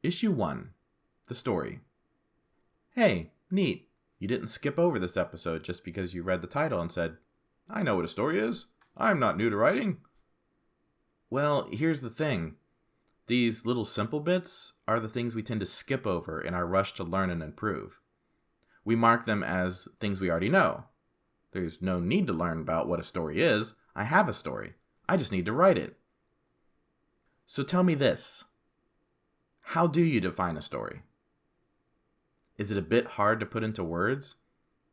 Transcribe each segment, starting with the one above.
Issue 1. The Story. Hey, neat. You didn't skip over this episode just because you read the title and said, I know what a story is. I'm not new to writing. Well, here's the thing. These little simple bits are the things we tend to skip over in our rush to learn and improve. We mark them as things we already know. There's no need to learn about what a story is. I have a story. I just need to write it. So tell me this. How do you define a story? Is it a bit hard to put into words?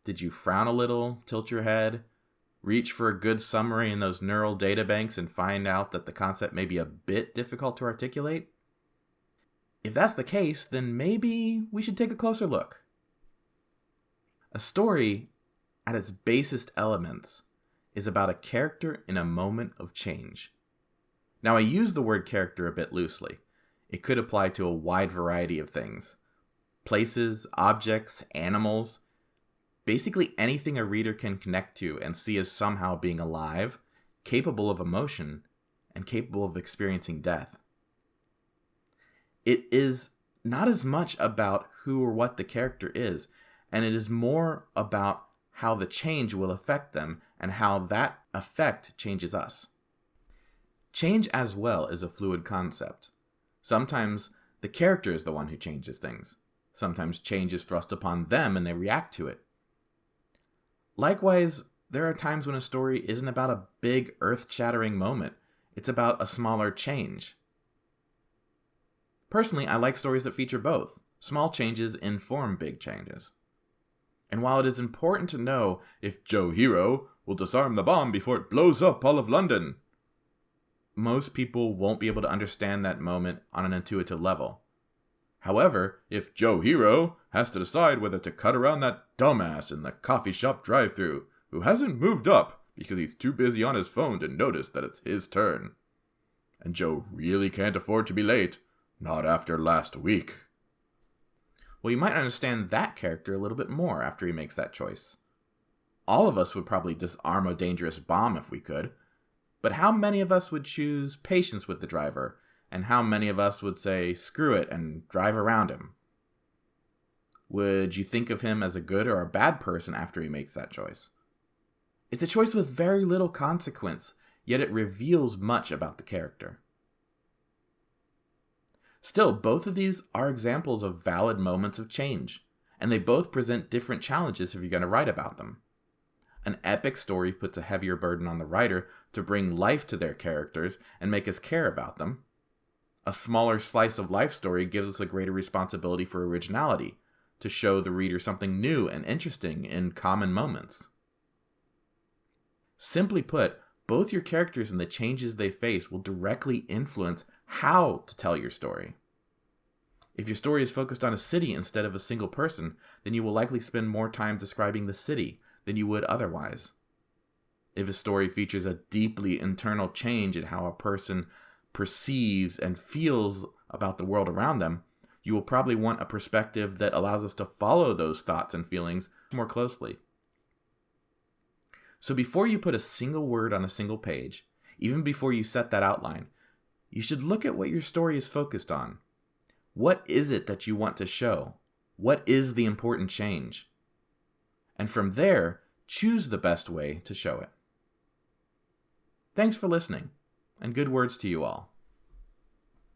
Did you frown a little, tilt your head, reach for a good summary in those neural databanks and find out that the concept may be a bit difficult to articulate? If that's the case, then maybe we should take a closer look. A story, at its basest elements, is about a character in a moment of change. Now, I use the word character a bit loosely. It could apply to a wide variety of things. Places, objects, animals, basically anything a reader can connect to and see as somehow being alive, capable of emotion, and capable of experiencing death. It is not as much about who or what the character is, and it is more about how the change will affect them and how that effect changes us. Change as well is a fluid concept. Sometimes the character is the one who changes things. Sometimes change is thrust upon them and they react to it. Likewise, there are times when a story isn't about a big earth-shattering moment. It's about a smaller change. Personally, I like stories that feature both. Small changes inform big changes. And while it is important to know if Joe Hero will disarm the bomb before it blows up all of London, most people won't be able to understand that moment on an intuitive level. However, if Joe Hero has to decide whether to cut around that dumbass in the coffee shop drive-thru who hasn't moved up because he's too busy on his phone to notice that it's his turn. And Joe really can't afford to be late, not after last week. Well, you might understand that character a little bit more after he makes that choice. All of us would probably disarm a dangerous bomb if we could, but how many of us would choose patience with the driver, and how many of us would say, screw it, and drive around him? Would you think of him as a good or a bad person after he makes that choice? It's a choice with very little consequence, yet it reveals much about the character. Still, both of these are examples of valid moments of change, and they both present different challenges if you're going to write about them. An epic story puts a heavier burden on the writer to bring life to their characters and make us care about them. A smaller slice of life story gives us a greater responsibility for originality, to show the reader something new and interesting in common moments. Simply put, both your characters and the changes they face will directly influence how to tell your story. If your story is focused on a city instead of a single person, then you will likely spend more time describing the city than you would otherwise. If a story features a deeply internal change in how a person perceives and feels about the world around them, you will probably want a perspective that allows us to follow those thoughts and feelings more closely. So before you put a single word on a single page, even before you set that outline, you should look at what your story is focused on. What is it that you want to show? What is the important change? And from there, choose the best way to show it. Thanks for listening, and good words to you all.